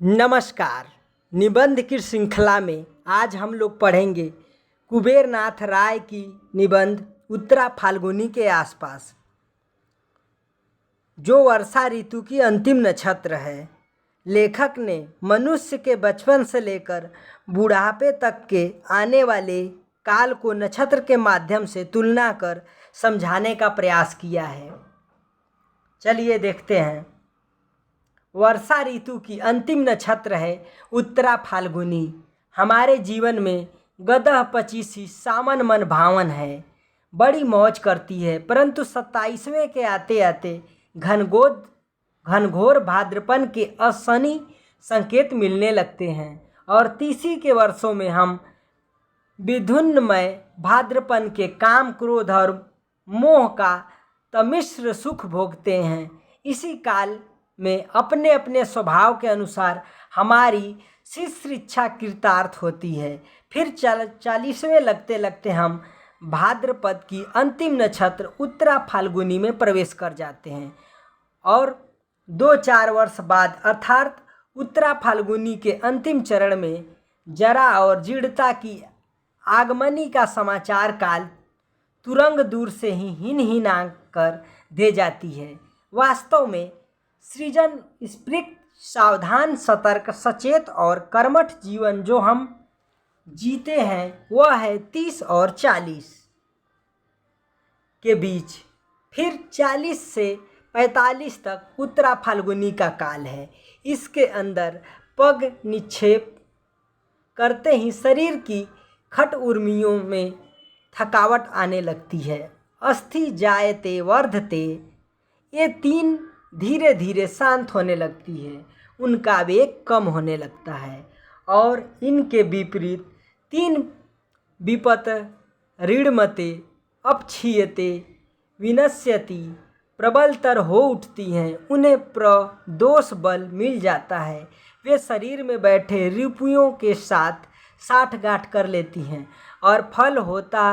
नमस्कार। निबंध की श्रृंखला में आज हम लोग पढ़ेंगे कुबेरनाथ राय की निबंध उत्तरा फाल्गुनी के आसपास, जो वर्षा ऋतु की अंतिम नक्षत्र है। लेखक ने मनुष्य के बचपन से लेकर बुढ़ापे तक के आने वाले काल को नक्षत्र के माध्यम से तुलना कर समझाने का प्रयास किया है। चलिए देखते हैं। वर्षा ऋतु की अंतिम नक्षत्र है उत्तरा फाल्गुनी। हमारे जीवन में गदह पचीसी सावन मन भावन है, बड़ी मौज करती है, परंतु 27वें के आते आते घनघोर भाद्रपन के असनी संकेत मिलने लगते हैं और 30 के वर्षों में हम विधुन्नमय भाद्रपन के काम, क्रोध और मोह का तमिश्र सुख भोगते हैं। इसी काल में अपने अपने स्वभाव के अनुसार हमारी शीर्ष इच्छा कृतार्थ होती है। फिर 40वें लगते लगते हम भाद्रपद की अंतिम नक्षत्र उत्तरा फाल्गुनी में प्रवेश कर जाते हैं और 2-4 वर्ष बाद अर्थात उत्तरा फाल्गुनी के अंतिम चरण में जरा और जीर्णता की आगमनी का समाचार काल तुरंग दूर से ही हिन हिन कर दे जाती है। वास्तव में सृजन स्पृक्त, सावधान, सतर्क, सचेत और कर्मठ जीवन जो हम जीते हैं वह है 30 और 40 के बीच। फिर 40 से 45 तक उत्तरा फाल्गुनी का काल है। इसके अंदर पग निक्षेप करते ही शरीर की खट उर्मियों में थकावट आने लगती है। अस्थि जायते वर्धते, ये तीन धीरे धीरे शांत होने लगती है, उनका वेग कम होने लगता है और इनके विपरीत 3 विपत ऋणमते, अपक्षीयते, विनश्यति प्रबलतर हो उठती हैं। उन्हें प्रदोष बल मिल जाता है। वे शरीर में बैठे रिपुओं के साथ साठगांठ कर लेती हैं और फल होता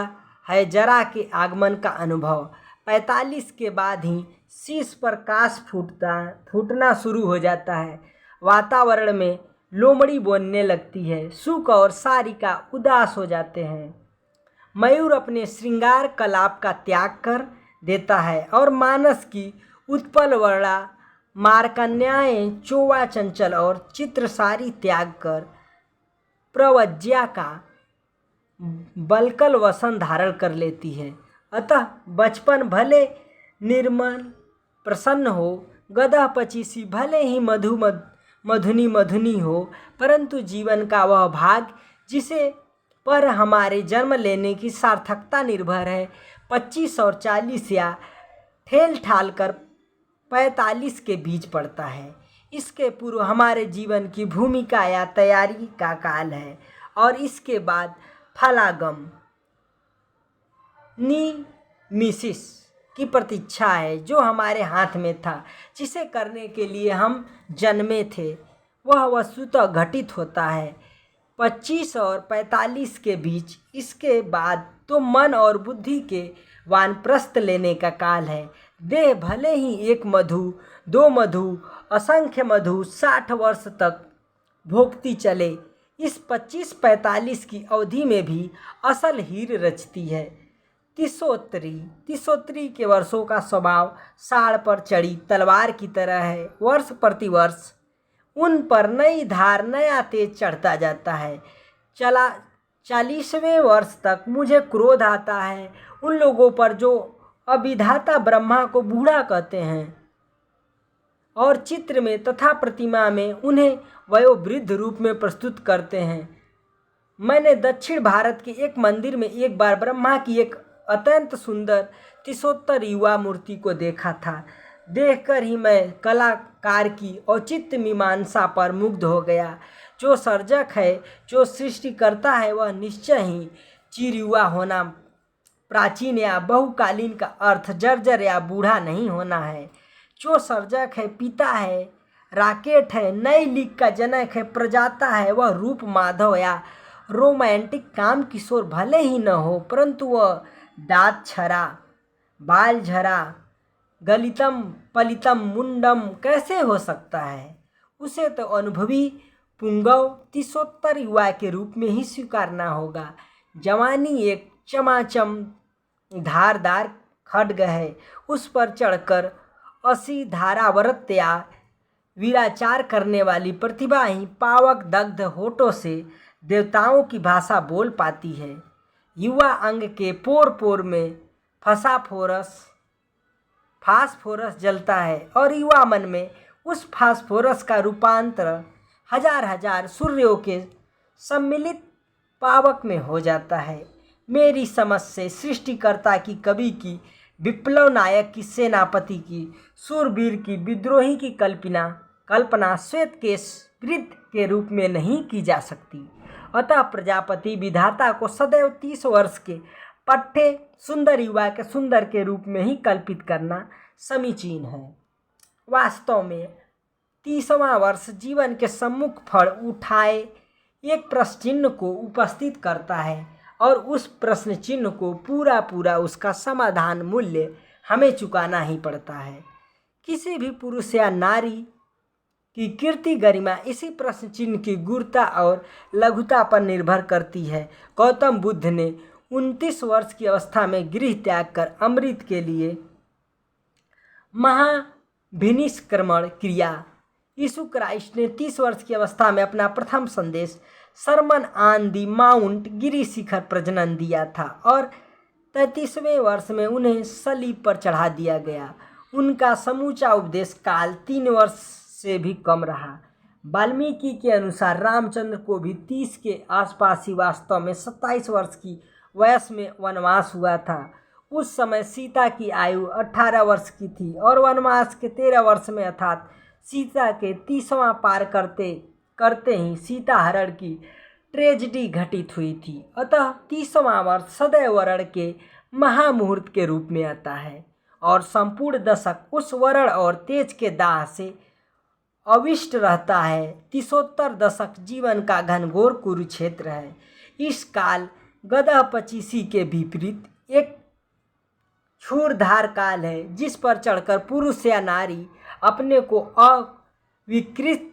है जरा के आगमन का अनुभव। 45 के बाद ही शीश पर काश फूटना शुरू हो जाता है। वातावरण में लोमड़ी बोलने लगती है। सुख और सारिका उदास हो जाते हैं। मयूर अपने श्रृंगार कलाप का त्याग कर देता है और मानस की उत्पल वर्णा मारकन्याएं चोवा चंचल और चित्रसारी त्याग कर प्रवज्या का बलकल वसन धारण कर लेती है। अतः बचपन भले निर्मल प्रसन्न हो, गदह पचीसी भले ही मधुनी हो, परंतु जीवन का वह भाग जिसे पर हमारे जन्म लेने की सार्थकता निर्भर है 25 और 40 या ठेल ठाल कर 45 के बीच पड़ता है। इसके पूर्व हमारे जीवन की भूमिका या तैयारी का काल है और इसके बाद फलागम निमिसिस की प्रतीक्षा है, जो हमारे हाथ में था, जिसे करने के लिए हम जन्मे थे। वह वस्तुतः घटित होता है 25 और 45 के बीच। इसके बाद तो मन और बुद्धि के वानप्रस्थ लेने का काल है। देह भले ही 1 मधु, 2 मधु, असंख्य मधु 60 वर्ष तक भोगती चले, इस 25-45 की अवधि में भी असल हीर रचती है। तिसोत्री के वर्षों का स्वभाव साड़ पर चढ़ी तलवार की तरह है। वर्ष प्रतिवर्ष उन पर नई धार, नया तेज चढ़ता जाता है। 40वें वर्ष तक मुझे क्रोध आता है उन लोगों पर जो अविधाता ब्रह्मा को बूढ़ा कहते हैं और चित्र में तथा प्रतिमा में उन्हें वयोवृद्ध रूप में प्रस्तुत करते हैं। मैंने दक्षिण भारत के एक मंदिर में एक बार ब्रह्मा की एक अत्यंत सुंदर तिसोत्तर युवा मूर्ति को देखा था। देखकर ही मैं कलाकार की औचित्य मीमांसा पर मुग्ध हो गया। जो सर्जक है, जो सृष्टि करता है, वह निश्चय ही चिरयुवा होना, प्राचीन या बहुकालीन का अर्थ जर्जर या बूढ़ा नहीं होना है। जो सर्जक है, पिता है, राकेट है, नई लीग का जनक है, प्रजाता है, वह रूप माधव या रोमांटिक काम किशोर भले ही न हो, परंतु वह दाँत छरा, बाल झरा, गलितम पलितम मुंडम कैसे हो सकता है। उसे तो अनुभवी पुंगव 30 युवा के रूप में ही स्वीकारना होगा। जवानी एक चमाचम धारदार खड्ग है, उस पर चढ़कर 80 धाराव्रत या वीराचार करने वाली प्रतिभा ही पावक दग्ध होठों से देवताओं की भाषा बोल पाती है। युवा अंग के पोर पोर में फास्फोरस जलता है और युवा मन में उस फास्फोरस का रूपांतर हजार हजार सूर्यों के सम्मिलित पावक में हो जाता है। मेरी समझ से सृष्टिकर्ता की, कवि की, विप्लव नायक की, सेनापति की, सूरवीर की, विद्रोही की कल्पना श्वेत केश वृद्ध के रूप में नहीं की जा सकती। अतः प्रजापति विधाता को सदैव 30 वर्ष के पट्टे सुंदर युवा के सुंदर के रूप में ही कल्पित करना समीचीन है। वास्तव में 30वां वर्ष जीवन के सम्मुख फल उठाए एक प्रश्न चिन्ह को उपस्थित करता है और उस प्रश्न चिन्ह को पूरा उसका समाधान मूल्य हमें चुकाना ही पड़ता है। किसी भी पुरुष या नारी की कीर्ति गरिमा इसी प्रश्न चिन्ह की गुरुता और लघुता पर निर्भर करती है। गौतम बुद्ध ने 29 वर्ष की अवस्था में गृह त्याग कर अमृत के लिए महाभिनिष्क्रमण किया। यीशु क्राइस्ट ने 30 वर्ष की अवस्था में अपना प्रथम संदेश सरमन ऑन दी माउंट गिरी शिखर प्रजनन दिया था और 33वें वर्ष में उन्हें सलीब पर चढ़ा दिया गया। उनका समूचा उपदेश काल 3 वर्ष से भी कम रहा। वाल्मीकि के अनुसार रामचंद्र को भी 30 के आसपास ही वास्तव में 27 वर्ष की वयस में वनवास हुआ था। उस समय सीता की आयु 18 वर्ष की थी और वनवास के 13 वर्ष में अर्थात सीता के 30वां पार करते ही सीता हरण की ट्रेजिडी घटित हुई थी। अतः 30वां वर्ष सदैव वरण के महामुहूर्त के रूप में आता है और संपूर्ण दशक उस वरण और तेज के दाह से अविष्ट रहता है। 30 दशक जीवन का घनघोर कुरुक्षेत्र है। इस काल गदह पचीसी के विपरीत एक क्षुरधार काल है, जिस पर चढ़कर पुरुष या नारी अपने को अविकृत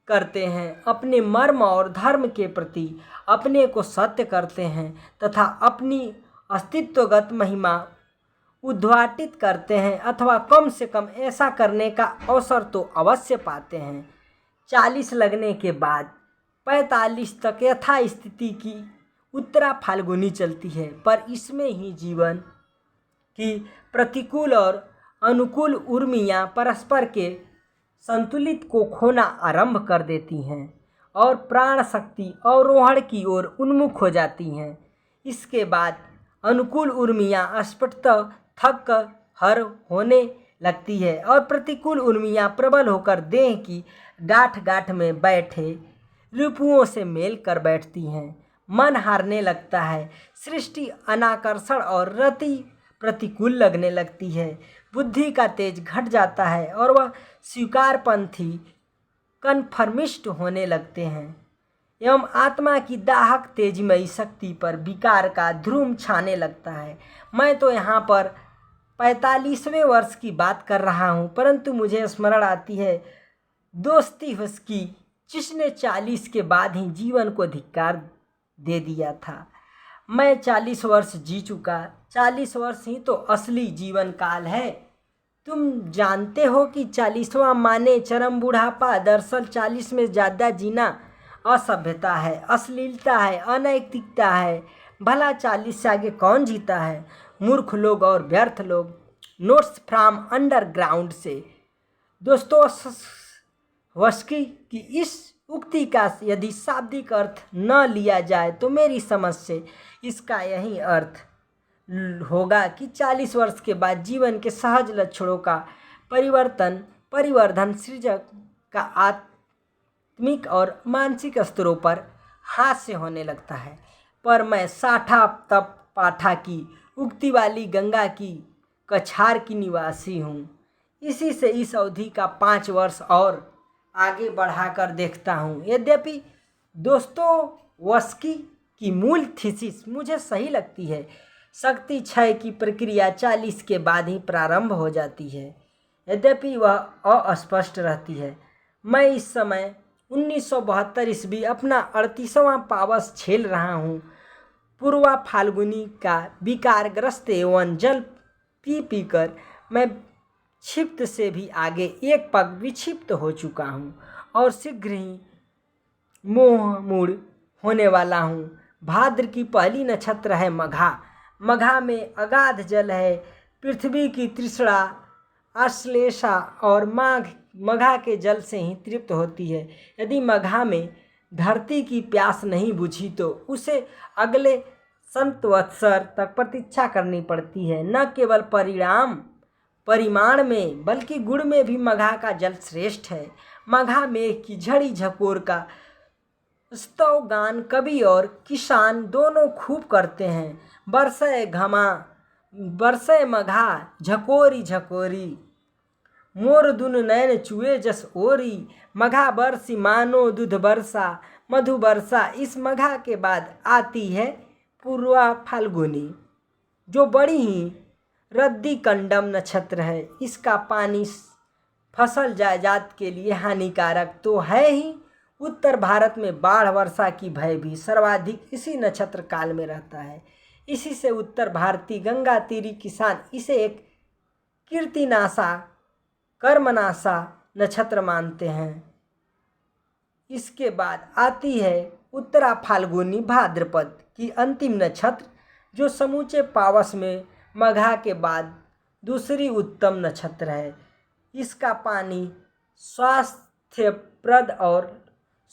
करते हैं, अपने मर्म और धर्म के प्रति अपने को सत्य करते हैं तथा अपनी अस्तित्वगत महिमा उद्घाटित करते हैं अथवा कम से कम ऐसा करने का अवसर तो अवश्य पाते हैं। 40 लगने के बाद 45 तक यथास्थिति की उत्तरा फाल्गुनी चलती है, पर इसमें ही जीवन की प्रतिकूल और अनुकूल उर्मियाँ परस्पर के संतुलित को खोना आरंभ कर देती हैं और प्राण शक्ति अवरोहण की ओर उन्मुख हो जाती हैं। इसके बाद अनुकूल उर्मियाँ स्फुटतः थक हर होने लगती है और प्रतिकूल उर्मियाँ प्रबल होकर देह की गांठ में बैठे रिपुओं से मेल कर बैठती हैं। मन हारने लगता है, सृष्टि अनाकर्षण और रति प्रतिकूल लगने लगती है, बुद्धि का तेज घट जाता है और वह स्वीकारपंथी कन्फर्मिस्ट होने लगते हैं एवं आत्मा की दाहक तेजमयी शक्ति पर विकार का ध्रुम छाने लगता है। मैं तो यहाँ पर 45वें वर्ष की बात कर रहा हूँ, परंतु मुझे स्मरण आती है दोस्तोयेव्स्की, जिसने 40 के बाद ही जीवन को धिक्कार दे दिया था। मैं 40 वर्ष जी चुका। 40 वर्ष ही तो असली जीवन काल है। तुम जानते हो कि 40वां माने चरम बुढ़ापा। दरअसल 40 में ज़्यादा जीना असभ्यता है, अश्लीलता है, अनैतिकता है। भला 40 से आगे कौन जीता है? मूर्ख लोग और व्यर्थ लोग। नोट्स फ्रॉम अंडरग्राउंड से। दोस्तोयेव्स्की की इस उक्ति का यदि शाब्दिक अर्थ न लिया जाए तो मेरी समझ से इसका यही अर्थ होगा कि 40 वर्ष के बाद जीवन के सहज लक्षणों का परिवर्धन सृजक का आत्मिक और मानसिक स्तरों पर हास्य होने लगता है। पर मैं साठा तप पाठा की उक्ति वाली गंगा की कछार की निवासी हूँ। इसी से इस अवधि का 5 वर्ष और आगे बढ़ाकर देखता हूँ। यद्यपि दोस्तोयेव्स्की की मूल थीसिस मुझे सही लगती है। शक्ति क्षय की प्रक्रिया 40 के बाद ही प्रारंभ हो जाती है, यद्यपि वह अस्पष्ट रहती है। मैं इस समय 1972 ईस्वी अपना 38वां पावस झेल रहा हूँ। पूर्वा फाल्गुनी का विकारग्रस्त एवं जल पी पीकर मैं क्षिप्त से भी आगे एक पग विक्षिप्त हो चुका हूँ और शीघ्र ही मोह मूड होने वाला हूँ। भाद्र की पहली नक्षत्र है मघा। मघा में अगाध जल है। पृथ्वी की तृष्णा आश्लेषा और मघा के जल से ही तृप्त होती है। यदि मघा में धरती की प्यास नहीं बुझी तो उसे अगले संवत्सर तक प्रतीक्षा करनी पड़ती है। न केवल परिमाण में बल्कि गुण में भी मघा का जल श्रेष्ठ है। मघा मेघ की झड़ी झकोर का स्तव गान कवि और किसान दोनों खूब करते हैं। बरसे मघा झकोरी झकोरी, मोर दुन नैन चुए जस ओरी। मघा बरसी मानो दूध बरसा, मधु बरसा। इस मघा के बाद आती है पूर्वा फाल्गुनी, जो बड़ी ही रद्दी कंडम नक्षत्र है। इसका पानी फसल जायदाद के लिए हानिकारक तो है ही, उत्तर भारत में बाढ़ वर्षा की भय भी सर्वाधिक इसी नक्षत्र काल में रहता है। इसी से उत्तर भारतीय गंगा तीरी किसान इसे एक कीर्तिनाशा कर्मनाशा नक्षत्र मानते हैं। इसके बाद आती है उत्तरा फाल्गुनी भाद्रपद की अंतिम नक्षत्र, जो समूचे पावस में मघा के बाद दूसरी उत्तम नक्षत्र है। इसका पानी स्वास्थ्यप्रद और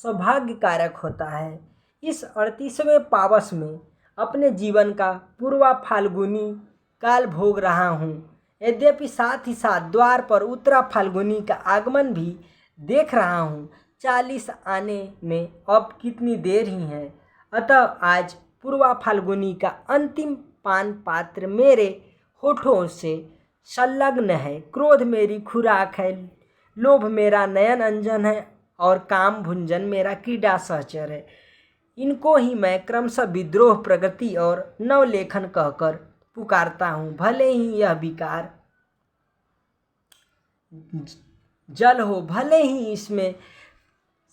सौभाग्यकारक होता है। इस 38वें पावस में अपने जीवन का पूर्वा फाल्गुनी काल भोग रहा हूँ। यद्यपि साथ ही साथ द्वार पर उत्तरा फाल्गुनी का आगमन भी देख रहा हूँ। 40 आने में अब कितनी देर ही है। अतः आज पूर्वा फाल्गुनी का अंतिम पान पात्र मेरे होठों से संलग्न है। क्रोध मेरी खुराक है, लोभ मेरा नयन अंजन है और काम भुंजन मेरा क्रीड़ा सहचर है। इनको ही मैं क्रमशः विद्रोह, प्रगति और नवलेखन कहकर पुकारता हूँ। भले ही यह विकार जल हो, भले ही इसमें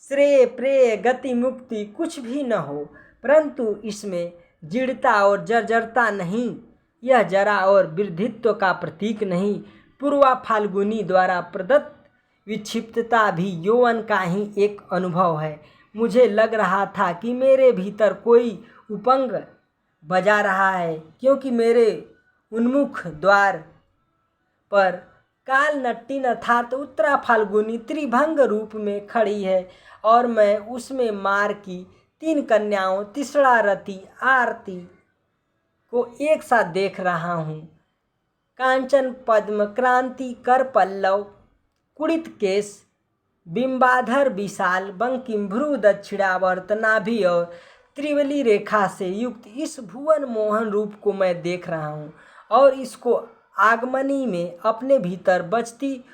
श्रेय प्रेय गति मुक्ति कुछ भी न हो, परंतु इसमें जीर्णता और जर्जरता नहीं, यह जरा और वृद्धित्व का प्रतीक नहीं। पूर्वा फाल्गुनी द्वारा प्रदत्त विक्षिप्तता भी यौवन का ही एक अनुभव है। मुझे लग रहा था कि मेरे भीतर कोई उपंग बजा रहा है, क्योंकि मेरे उन्मुख द्वार पर काल नट्टिन अर्थात उत्तरा फाल्गुनी त्रिभंग रूप में खड़ी है और मैं उसमें मार की 3 कन्याओं तिसरा रति आरती को एक साथ देख रहा हूँ। कांचन पद्म क्रांति कर पल्लव कुड़ित केश बिंबाधर विशाल बंकिम भ्रू दक्षिणावर्त नाभि और त्रिवली रेखा से युक्त इस भुवन मोहन रूप को मैं देख रहा हूँ और इसको आगमनी में अपने भीतर बजती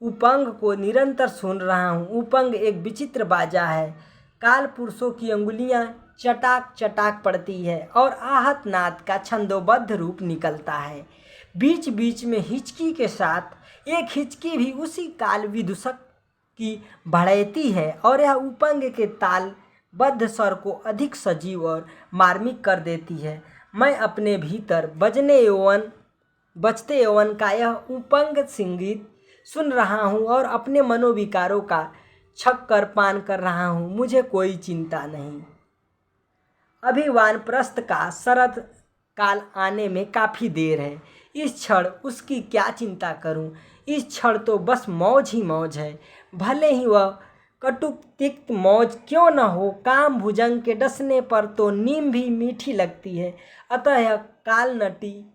उपंग को निरंतर सुन रहा हूँ। उपंग एक विचित्र बाजा है। काल पुरुषों की अंगुलियाँ चटाक चटाक पड़ती है और आहत नाद का छंदोबद्ध रूप निकलता है। बीच बीच में हिचकी के साथ एक हिचकी भी उसी काल विदूषक की बढ़ती है और यह उपंग के तालबद्ध स्वर को अधिक सजीव और मार्मिक कर देती है। मैं अपने भीतर बजते यौवन का यह उपंग संगीत सुन रहा हूँ और अपने मनोविकारों का छक्कर पान कर रहा हूँ। मुझे कोई चिंता नहीं। अभी वानप्रस्थ का शरद काल आने में काफ़ी देर है। इस क्षण उसकी क्या चिंता करूं। इस क्षण तो बस मौज ही मौज है, भले ही वह कटुक तिक्त मौज क्यों न हो। काम भुजंग के डसने पर तो नीम भी मीठी लगती है। अतः यह काल नटी,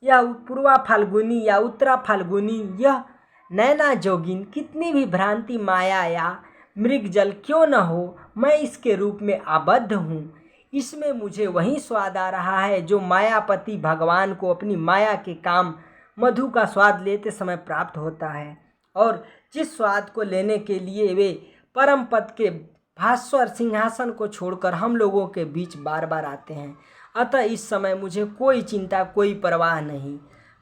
यह पूर्वा फाल्गुनी या उत्तरा फाल्गुनी, यह नैना जोगिन कितनी भी भ्रांति माया या मृगजल क्यों न हो, मैं इसके रूप में आबद्ध हूँ। इसमें मुझे वही स्वाद आ रहा है जो मायापति भगवान को अपनी माया के काम मधु का स्वाद लेते समय प्राप्त होता है और जिस स्वाद को लेने के लिए वे परम पद के भास्वर सिंहासन को छोड़कर हम लोगों के बीच बार बार आते हैं। अतः इस समय मुझे कोई चिंता, कोई परवाह नहीं,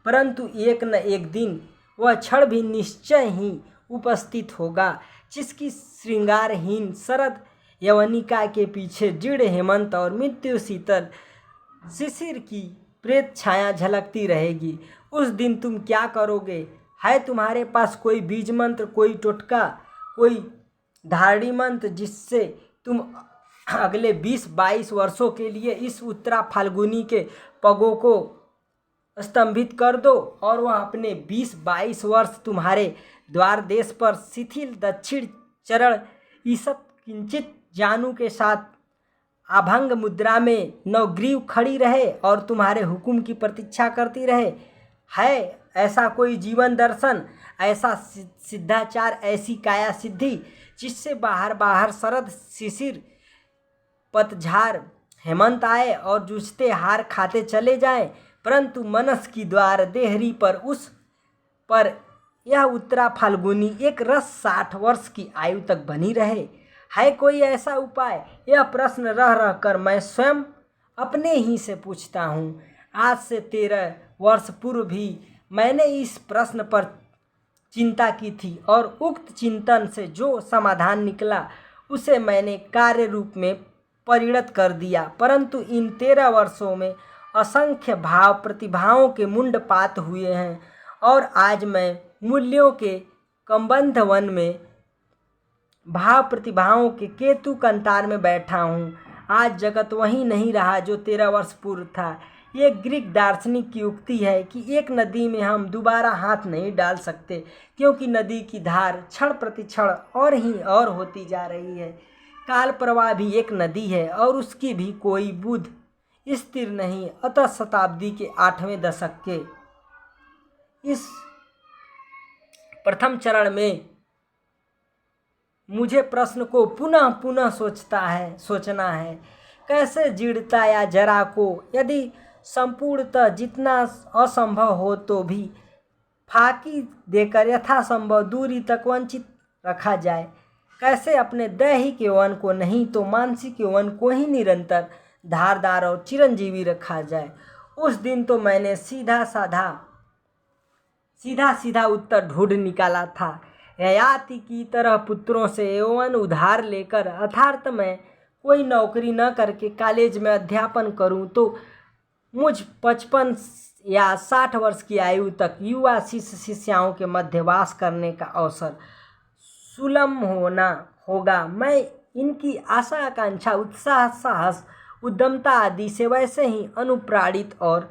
परंतु एक न एक दिन वह क्षण भी निश्चय ही उपस्थित होगा। जिसकी श्रृंगारहीन शरद यवनिका के पीछे जीर्ण हेमंत और मृत्यु शीतल शिशिर की प्रेत छाया झलकती रहेगी। उस दिन तुम क्या करोगे? है तुम्हारे पास कोई बीज मंत्र, कोई टोटका, कोई धारणी मंत्र जिससे तुम अगले 20-22 वर्षों के लिए इस उत्तरा फाल्गुनी के पगों को स्तंभित कर दो और वह अपने 20-22 वर्ष तुम्हारे द्वार देश पर शिथिल दक्षिण चरण ईसत किंचित जानू के साथ अभंग मुद्रा में नवग्रीव खड़ी रहे और तुम्हारे हुक्म की प्रतीक्षा करती रहे? है ऐसा कोई जीवन दर्शन, ऐसा सिद्धाचार, ऐसी काया सिद्धि जिससे बाहर बाहर शरद शिशिर पतझार हेमंत आए और जूझते हार खाते चले जाएं, परंतु मनस की द्वार देहरी पर उस पर यह उत्तरा फाल्गुनी एक रस 60 वर्ष की आयु तक बनी रहे? है कोई ऐसा उपाय? यह प्रश्न रह रह कर मैं स्वयं अपने ही से पूछता हूँ। आज से 13 वर्ष पूर्व भी मैंने इस प्रश्न पर चिंता की थी और उक्त चिंतन से जो समाधान निकला उसे मैंने कार्य रूप में परिणत कर दिया, परंतु इन 13 वर्षों में असंख्य भाव प्रतिभाओं के मुंडपात हुए हैं और आज मैं मूल्यों के कंबंध वन में भाव प्रतिभाओं के केतु कंतार में बैठा हूँ। आज जगत वही नहीं रहा जो 13 वर्ष पूर्व था। ये ग्रीक दार्शनिक की उक्ति है कि एक नदी में हम दोबारा हाथ नहीं डाल सकते, क्योंकि नदी की धार क्षण प्रति क्षण और ही और होती जा रही है। काल प्रवाह भी एक नदी है और उसकी भी कोई बुध स्थिर नहीं। अतः शताब्दी के 8वें दशक के इस प्रथम चरण में मुझे प्रश्न को पुनः पुनः सोचना है। कैसे जीर्णता या जरा को यदि संपूर्णतः जितना असंभव हो तो भी फाकी देकर यथासंभव दूरी तक वंचित रखा जाए। कैसे अपने दैहिक यौवन को नहीं तो मानसिक यौवन को ही निरंतर धारदार और चिरंजीवी रखा जाए। उस दिन तो मैंने सीधा सीधा उत्तर ढूंढ निकाला था। ययाति की तरह पुत्रों से यौवन उधार लेकर अर्थात मैं कोई नौकरी न करके कॉलेज में अध्यापन करूं तो मुझ 55 या 60 वर्ष की आयु तक युवा शिष्य शिष्याओं के मध्य वास करने का अवसर सुलभ होगा। मैं इनकी आशा आकांक्षा उत्साह साहस उद्यमता आदि से वैसे ही अनुप्राणित और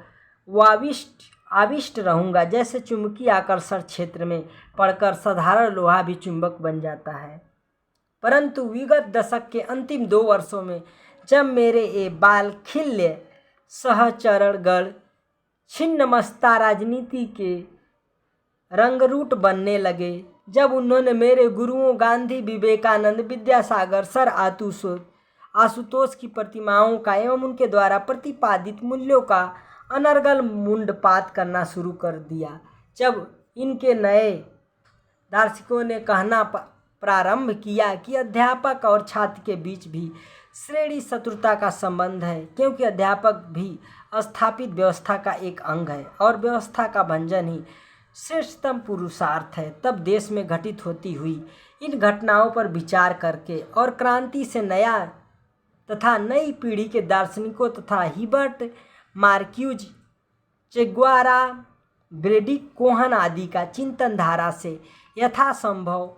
आविष्ट रहूँगा जैसे चुंबकीय आकर्षण क्षेत्र में पड़कर साधारण लोहा भी चुंबक बन जाता है। परंतु विगत दशक के अंतिम 2 वर्षों में जब मेरे ये बाल खिल्य सहचरणगण छिन्नमस्ता राजनीति के रंगरूट बनने लगे, जब उन्होंने मेरे गुरुओं गांधी, विवेकानंद, विद्यासागर, सर आशुतोष की प्रतिमाओं का एवं उनके द्वारा प्रतिपादित मूल्यों का अनर्गल मुंडपात करना शुरू कर दिया, जब इनके नए दार्शनिकों ने कहना प्रारंभ किया कि अध्यापक और छात्र के बीच भी श्रेणी शत्रुता का संबंध है, क्योंकि अध्यापक भी स्थापित व्यवस्था का एक अंग है और व्यवस्था का भंजन ही श्रेष्ठतम पुरुषार्थ है, तब देश में घटित होती हुई इन घटनाओं पर विचार करके और क्रांति से नया तथा नई पीढ़ी के दार्शनिकों तथा हिबर्ट, मार्क्यूज, चेग्वारा, ब्रेडिक कोहन आदि का चिंतन धारा से यथासंभव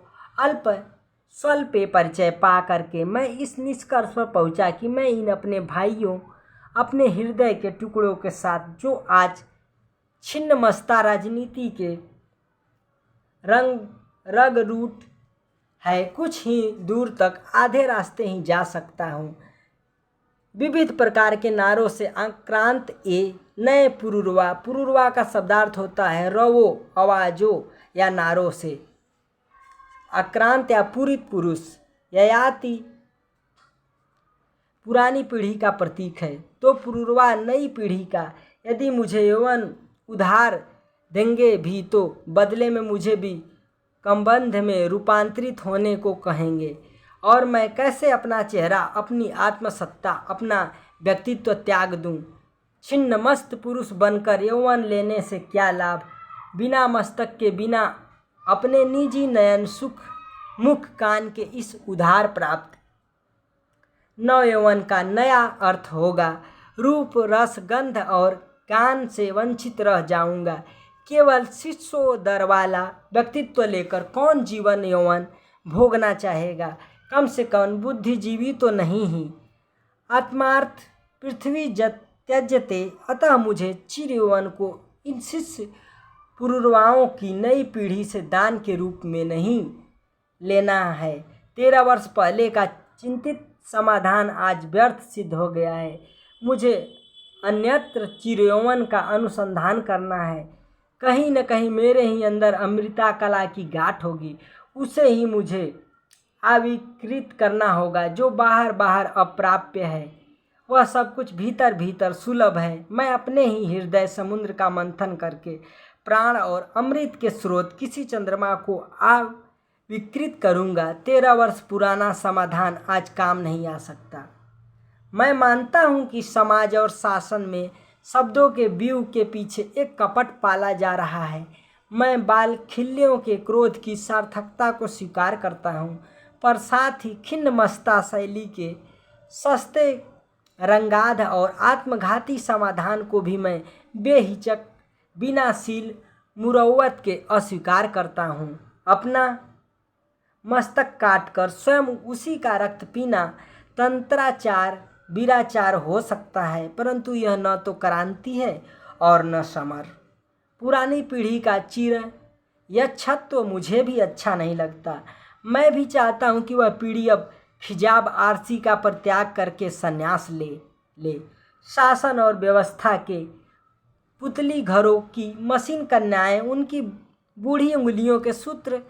स्वल्प परिचय पा करके मैं इस निष्कर्ष पर पहुंचा कि मैं इन अपने भाइयों, अपने हृदय के टुकड़ों के साथ जो आज छिन्नमस्ता राजनीति के रग रूट है, कुछ ही दूर तक आधे रास्ते ही जा सकता हूँ। विविध प्रकार के नारों से आक्रांत नए पुरुरवा का शब्दार्थ होता है रवो, आवाज़ों या नारों से आक्रांत या पूरित पुरुष। ययाति पुरानी पीढ़ी का प्रतीक है तो पुरुरवा नई पीढ़ी का। यदि मुझे यौवन उधार देंगे भी तो बदले में मुझे भी कंबंध में रूपांतरित होने को कहेंगे, और मैं कैसे अपना चेहरा, अपनी आत्मसत्ता, अपना व्यक्तित्व त्याग दूं? छिन्नमस्त पुरुष बनकर यौवन लेने से क्या लाभ? बिना मस्तक के, बिना अपने निजी नयन सुख मुख कान के इस उधार प्राप्त नव यौवन का नया अर्थ होगा। रूप रस गंध और ज्ञान से वंचित रह जाऊंगा। केवल शिष्योदर वाला व्यक्तित्व लेकर कौन जीवन यौवन भोगना चाहेगा। कम से कम बुद्धिजीवी तो नहीं ही। आत्मार्थ पृथ्वी त्यजते, अतः मुझे चिर यौवन को इन शिष्य पूर्वाओं की नई पीढ़ी से दान के रूप में नहीं लेना है। 13 वर्ष पहले का चिंतित समाधान आज व्यर्थ सिद्ध हो गया है। मुझे अन्यत्र चिर यौवन का अनुसंधान करना है। कहीं न कहीं मेरे ही अंदर अमृता कला की गांठ होगी, उसे ही मुझे आविष्कृत करना होगा। जो बाहर बाहर अप्राप्य है वह सब कुछ भीतर भीतर सुलभ है। मैं अपने ही हृदय समुद्र का मंथन करके प्राण और अमृत के स्रोत किसी चंद्रमा को आविष्कृत करूँगा। 13 वर्ष पुराना समाधान आज काम नहीं आ सकता। मैं मानता हूँ कि समाज और शासन में शब्दों के व्यूह के पीछे एक कपट पाला जा रहा है। मैं बाल खिल्लियों के क्रोध की सार्थकता को स्वीकार करता हूँ, पर साथ ही खिन्न मस्ता शैली के सस्ते रंगाध और आत्मघाती समाधान को भी मैं बेहिचक बिना सील मुरव्वत के अस्वीकार करता हूँ। अपना मस्तक काटकर स्वयं उसी का रक्त पीना तंत्राचार वीराचार हो सकता है, परंतु यह न तो क्रांति है और न समर। पुरानी पीढ़ी का चिर यच्छत्व मुझे भी अच्छा नहीं लगता। मैं भी चाहता हूँ कि वह पीढ़ी अब हिजाब आरसी का परित्याग करके संन्यास ले। शासन और व्यवस्था के पुतली घरों की मशीन कन्याएं उनकी बूढ़ी उंगलियों के सूत्र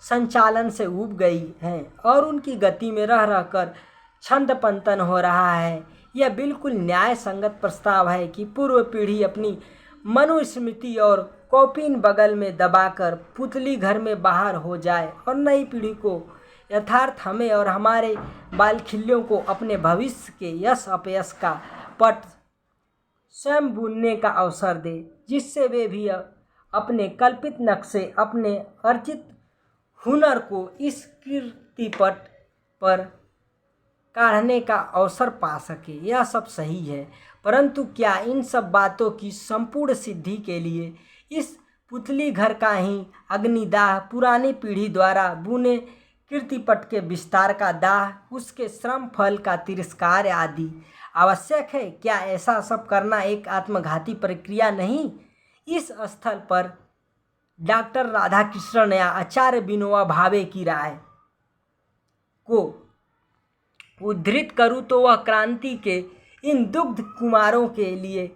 संचालन से ऊब गई हैं और उनकी गति में रह रहकर छंद पंतन हो रहा है। यह बिल्कुल न्याय संगत प्रस्ताव है कि पूर्व पीढ़ी अपनी मनुस्मृति और कौपीन बगल में दबाकर पुतली घर में बाहर हो जाए और नई पीढ़ी को यथार्थ हमें और हमारे बालखिल्यों को अपने भविष्य के यश अपयश का पट स्वयं बुनने का अवसर दे, जिससे वे भी अपने कल्पित नक्शे, अपने अर्जित हुनर को इस कीर्तिपट पर काढ़ने का अवसर पा सके। यह सब सही है, परंतु क्या इन सब बातों की संपूर्ण सिद्धि के लिए इस पुतली घर का ही अग्निदाह, पुरानी पीढ़ी द्वारा बुने कीर्तिपट के विस्तार का दाह, उसके श्रम फल का तिरस्कार आदि आवश्यक है? क्या ऐसा सब करना एक आत्मघाती प्रक्रिया नहीं? इस स्थल पर डॉक्टर राधाकृष्णन या आचार्य विनोबा भावे की राय को उद्धृत करूँ तो वह क्रांति के इन दुग्ध कुमारों के लिए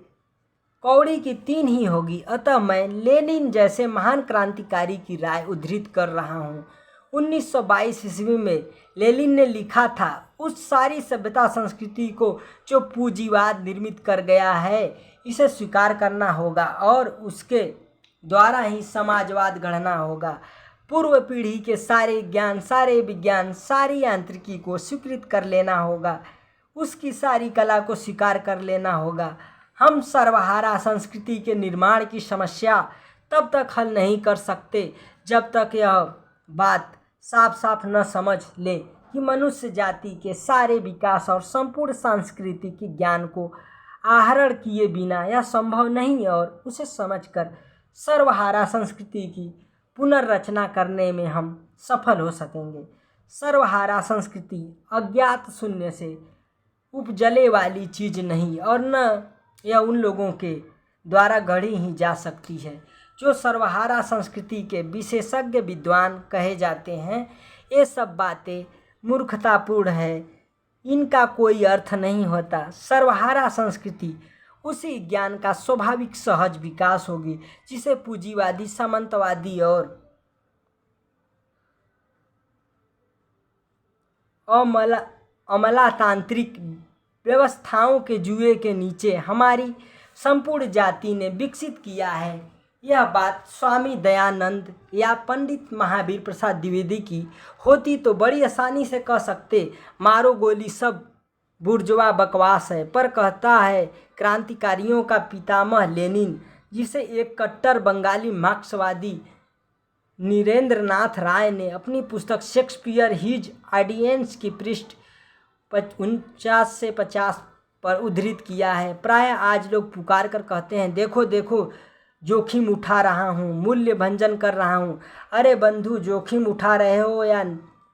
कौड़ी की 3 ही होगी। अतः मैं लेनिन जैसे महान क्रांतिकारी की राय उद्धृत कर रहा हूँ। 1922 ईस्वी में लेनिन ने लिखा था, उस सारी सभ्यता संस्कृति को जो पूंजीवाद निर्मित कर गया है, इसे स्वीकार करना होगा और उसके द्वारा ही समाजवाद गढ़ना होगा। पूर्व पीढ़ी के सारे ज्ञान, सारे विज्ञान, सारी यांत्रिकी को स्वीकृत कर लेना होगा, उसकी सारी कला को स्वीकार कर लेना होगा। हम सर्वहारा संस्कृति के निर्माण की समस्या तब तक हल नहीं कर सकते जब तक यह बात साफ साफ न समझ ले कि मनुष्य जाति के सारे विकास और संपूर्ण सांस्कृतिक ज्ञान को आहरण किए बिना यह संभव नहीं, और उसे समझकर सर्वहारा संस्कृति की पुनर्रचना करने में हम सफल हो सकेंगे। सर्वहारा संस्कृति अज्ञात शून्य से उपजले वाली चीज़ नहीं, और न यह उन लोगों के द्वारा गढ़ी ही जा सकती है जो सर्वहारा संस्कृति के विशेषज्ञ विद्वान कहे जाते हैं। ये सब बातें मूर्खतापूर्ण है, इनका कोई अर्थ नहीं होता। सर्वहारा संस्कृति उसी ज्ञान का स्वाभाविक सहज विकास होगी जिसे पूंजीवादी, सामंतवादी और अमलातांत्रिक व्यवस्थाओं के जुए के नीचे हमारी संपूर्ण जाति ने विकसित किया है। यह बात स्वामी दयानंद या पंडित महावीर प्रसाद द्विवेदी की होती तो बड़ी आसानी से कह सकते, मारो गोली, सब बुर्जुआ बकवास है। पर कहता है क्रांतिकारियों का पितामह लेनिन, जिसे एक कट्टर बंगाली मार्क्सवादी नीरेंद्र नाथ राय ने अपनी पुस्तक शेक्सपियर हीज ऑडियंस की पृष्ठ 49 से 50 पर उद्धृत किया है। प्राय आज लोग पुकार कर कहते हैं, देखो देखो जोखिम उठा रहा हूँ, मूल्य भंजन कर रहा हूँ। अरे बंधु, जोखिम उठा रहे हो या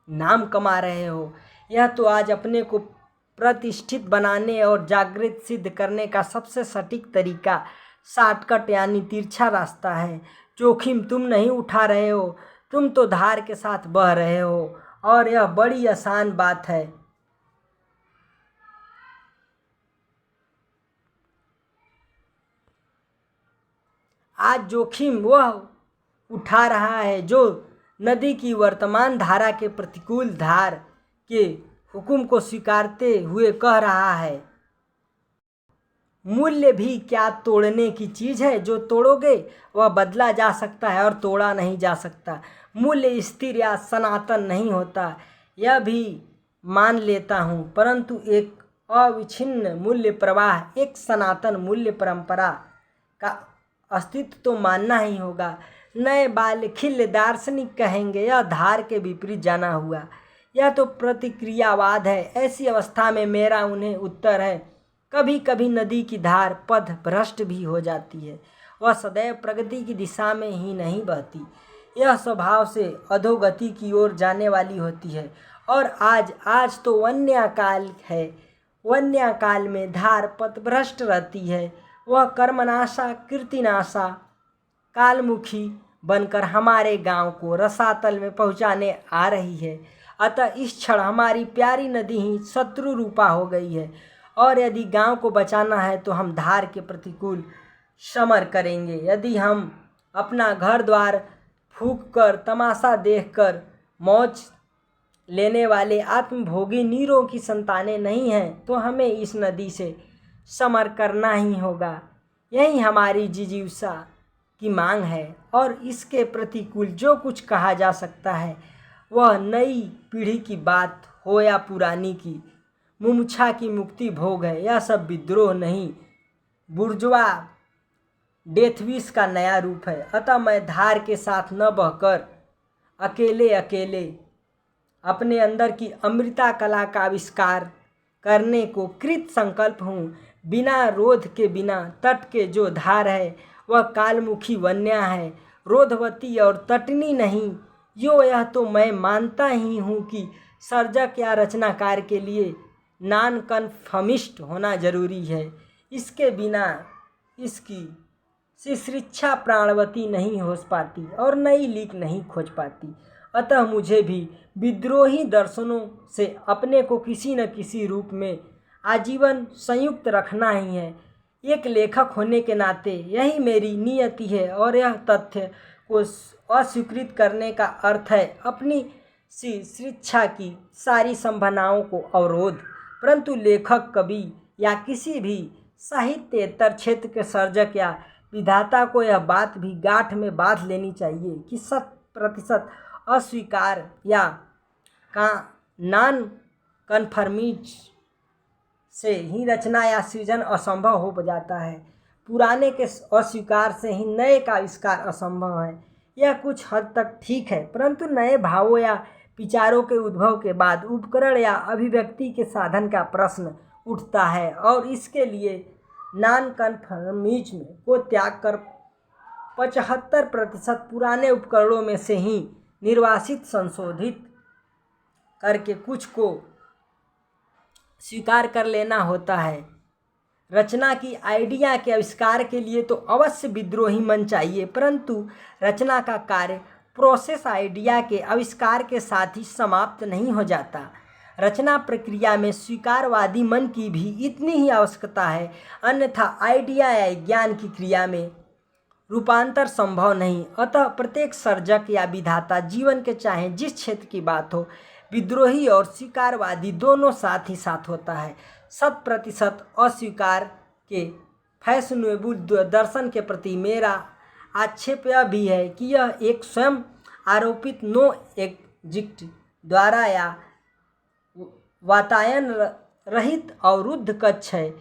नाम कमा रहे हो, यह तो आज अपने को प्रतिष्ठित बनाने और जागृत सिद्ध करने का सबसे सटीक तरीका, शॉर्टकट यानी तिरछा रास्ता है। जोखिम तुम नहीं उठा रहे हो, तुम तो धार के साथ बह रहे हो, और यह बड़ी आसान बात है। आज जोखिम वह उठा रहा है जो नदी की वर्तमान धारा के प्रतिकूल धार के हुक्म को स्वीकारते हुए कह रहा है, मूल्य भी क्या तोड़ने की चीज़ है? जो तोड़ोगे वह बदला जा सकता है और तोड़ा नहीं जा सकता। मूल्य स्थिर या सनातन नहीं होता, यह भी मान लेता हूँ, परंतु एक अविच्छिन्न मूल्य प्रवाह, एक सनातन मूल्य परंपरा का अस्तित्व तो मानना ही होगा। नए बालखिल्य दार्शनिक कहेंगे यह धार के विपरीत जाना हुआ, यह तो प्रतिक्रियावाद है। ऐसी अवस्था में मेरा उन्हें उत्तर है, कभी कभी नदी की धार पथ भ्रष्ट भी हो जाती है, वह सदैव प्रगति की दिशा में ही नहीं बहती, यह स्वभाव से अधोगति की ओर जाने वाली होती है। और आज तो वन्याकाल है, वन्याकाल में धार पथ भ्रष्ट रहती है, वह कर्मनाशा कीर्तिनाशा कालमुखी बनकर हमारे गांव को रसातल में पहुंचाने आ रही है। अतः इस क्षण हमारी प्यारी नदी ही शत्रु रूपा हो गई है, और यदि गांव को बचाना है तो हम धार के प्रतिकूल समर करेंगे। यदि हम अपना घर द्वार फूंक कर, तमाशा देखकर मौज लेने वाले आत्मभोगी नीरों की संतानें नहीं हैं, तो हमें इस नदी से समर करना ही होगा। यही हमारी जिजीविका की मांग है, और इसके प्रतिकूल जो कुछ कहा जा सकता है, वह नई पीढ़ी की बात हो या पुरानी की, मुमुक्षा की मुक्ति भोग है। यह सब विद्रोह नहीं, बुर्जुआ डेथविश का नया रूप है। अतः मैं धार के साथ न बहकर अकेले अकेले अपने अंदर की अमृता कला का आविष्कार करने को कृत संकल्प हूँ। बिना रोध के, बिना तट के जो धार है वह कालमुखी वन्या है, रोधवती और तटनी नहीं। यह तो मैं मानता ही हूँ कि सर्जक या रचनाकार के लिए नॉन कन्फर्मिस्ट होना जरूरी है, इसके बिना इसकी शिश्रिच्छा प्राणवती नहीं हो पाती और नई लीक नहीं खोज पाती। अतः मुझे भी विद्रोही दर्शनों से अपने को किसी न किसी रूप में आजीवन संयुक्त रखना ही है। एक लेखक होने के नाते यही मेरी नियति है, और यह तथ्य को अस्वीकृत करने का अर्थ है अपनी शिक्षा की सारी संभावनाओं को अवरोध। परंतु लेखक, कवि या किसी भी साहित्येतर क्षेत्र के सर्जक या विधाता को यह बात भी गांठ में बांध लेनी चाहिए कि 100% अस्वीकार या नॉन कन्फर्मिस्ट से ही रचना या सृजन असंभव हो जाता है। पुराने के अस्वीकार से ही नए का आविष्कार असंभव है। यह कुछ हद तक ठीक है, परंतु नए भावों या विचारों के उद्भव के बाद उपकरण या अभिव्यक्ति के साधन का प्रश्न उठता है, और इसके लिए नॉन कन्फर्मिज्म को त्याग कर 75% पुराने उपकरणों में से ही निर्वासित, संशोधित करके कुछ को स्वीकार कर लेना होता है। रचना की आइडिया के आविष्कार के लिए तो अवश्य विद्रोही मन चाहिए, परंतु रचना का कार्य प्रोसेस आइडिया के आविष्कार के साथ ही समाप्त नहीं हो जाता। रचना प्रक्रिया में स्वीकारवादी मन की भी इतनी ही आवश्यकता है, अन्यथा आइडिया या ज्ञान की क्रिया में रूपांतर संभव नहीं। अतः प्रत्येक सर्जक या विधाता जीवन के चाहे जिस क्षेत्र की बात हो, विद्रोही और स्वीकारवादी दोनों साथ ही साथ होता है। 100% अस्वीकार के फैशनेबल दर्शन के प्रति मेरा आक्षेप यह भी है कि यह एक स्वयं आरोपित नो एग्जिस्ट द्वारा या वातायन रहित अवरुद्ध कक्ष है।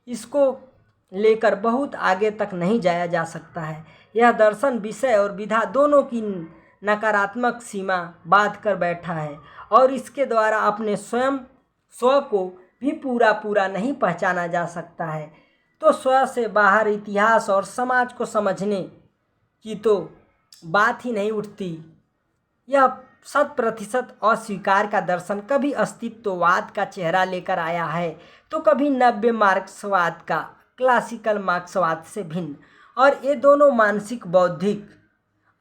इसको लेकर बहुत आगे तक नहीं जाया जा सकता है। यह दर्शन विषय और विधा दोनों की नकारात्मक सीमा बांध कर बैठा है और इसके द्वारा अपने स्वयं स्व को भी पूरा नहीं पहचाना जा सकता है, तो स्व से बाहर इतिहास और समाज को समझने की तो बात ही नहीं उठती। यह 100% अस्वीकार का दर्शन कभी अस्तित्ववाद का चेहरा लेकर आया है तो कभी नव्य मार्क्सवाद का क्लासिकल मार्क्सवाद से भिन्न, और ये दोनों मानसिक बौद्धिक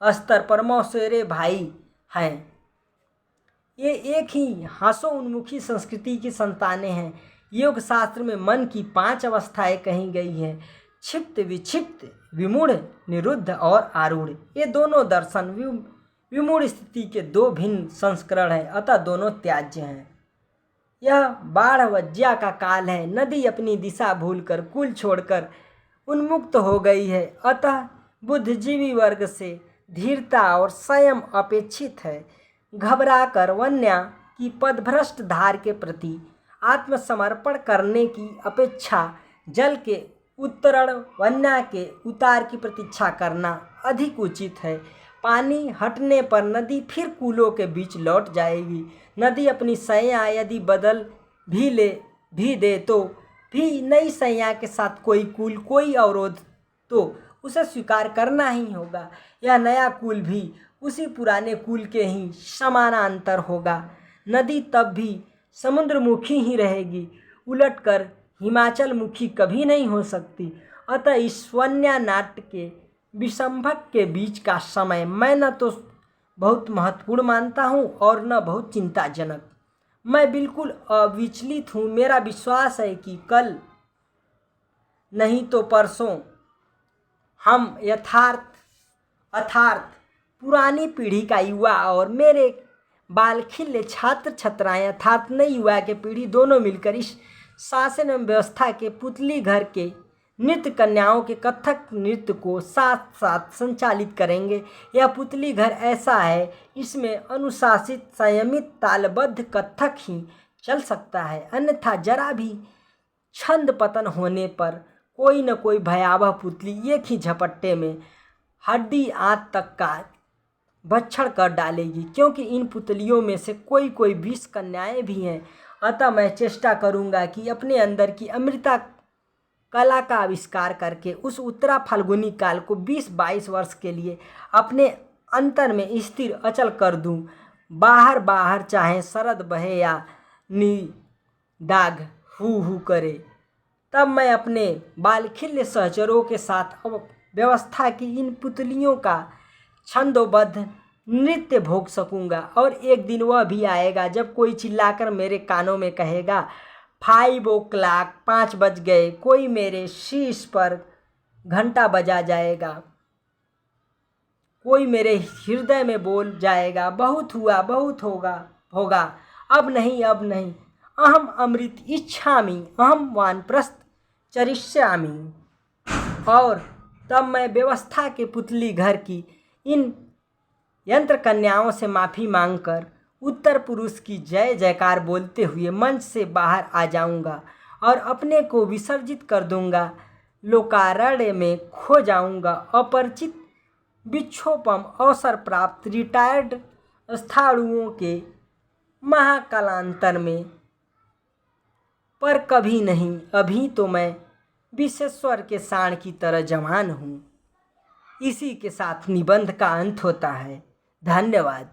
स्तर पर मौसेरे भाई हैं। ये एक ही हास्योन्मुखी संस्कृति की संतानें हैं। योग शास्त्र में मन की 5 अवस्थाएं कही गई हैं: क्षिप्त, विक्षिप्त, विमूढ़, निरुद्ध और आरूढ़। ये दोनों दर्शन विमूढ़ स्थिति के 2 भिन्न संस्करण हैं, अतः दोनों त्याज्य हैं। यह बाढ़ वज्या का काल है। नदी अपनी दिशा भूलकर कुल छोड़कर उन्मुक्त हो गई है, अतः बुद्धिजीवी वर्ग से धीरता और संयम अपेक्षित है। घबराकर वन्या की पदभ्रष्ट धार के प्रति आत्मसमर्पण करने की अपेक्षा जल के उत्तरण वन्या के उतार की प्रतीक्षा करना अधिक उचित है। पानी हटने पर नदी फिर कूलों के बीच लौट जाएगी। नदी अपनी सैया यदि बदल भी दे तो भी नई सैया के साथ कोई कूल, कोई अवरोध तो उसे स्वीकार करना ही होगा। यह नया कूल भी उसी पुराने कूल के ही समानांतर होगा। नदी तब भी समुद्रमुखी ही रहेगी, उलटकर हिमाचल मुखी कभी नहीं हो सकती। अतः इस वन्या नाट्य के विसंभक के बीच का समय मैं न तो बहुत महत्वपूर्ण मानता हूँ और न बहुत चिंताजनक। मैं बिल्कुल अविचलित हूँ। मेरा विश्वास है कि कल नहीं तो परसों हम अर्थात पुरानी पीढ़ी का युवा और मेरे बालखिल्य छात्र छात्राएं अर्थात नई युवा के पीढ़ी दोनों मिलकर इस शासन एवं व्यवस्था के पुतली घर के नृत्य कन्याओं के कथक नृत्य को साथ साथ संचालित करेंगे। यह पुतली घर ऐसा है, इसमें अनुशासित संयमित तालबद्ध कथक ही चल सकता है, अन्यथा जरा भी छंद पतन होने पर कोई न कोई भयावह पुतली एक ही झपट्टे में हड्डी आंत तक का भक्षण कर डालेगी, क्योंकि इन पुतलियों में से कोई 20 कन्याएं भी हैं। अतः मैं चेष्टा करूंगा कि अपने अंदर की अमृता कला का आविष्कार करके उस उत्तरा फाल्गुनी काल को 20-22 वर्ष के लिए अपने अंतर में स्थिर अचल कर दूं। बाहर चाहे शरद बहे या निदाघ हू करे, तब मैं अपने बालखिल्य सहचरों के साथ व्यवस्था की इन पुतलियों का छंदोबद्ध नृत्य भोग सकूंगा। और एक दिन वह भी आएगा जब कोई चिल्लाकर मेरे कानों में कहेगा 5 o'clock 5 बज गए। कोई मेरे शीश पर घंटा बजा जाएगा, कोई मेरे हृदय में बोल जाएगा बहुत हुआ, बहुत होगा, अब नहीं। अहम अमृत इच्छामि, अहम वानप्रस्थ चरिष्यामि। और तब मैं व्यवस्था के पुतली घर की इन यंत्र कन्याओं से माफ़ी मांगकर उत्तर पुरुष की जय जयकार बोलते हुए मंच से बाहर आ जाऊंगा और अपने को विसर्जित कर दूंगा। लोकारण्य में खो जाऊंगा। अपरिचित विक्षोपम अवसर प्राप्त रिटायर्ड स्थाणुओं के महाकालांतर में, पर कभी नहीं। अभी तो मैं विश्वेश्वर के साण की तरह जवान हूँ। इसी के साथ निबंध का अंत होता है। धन्यवाद।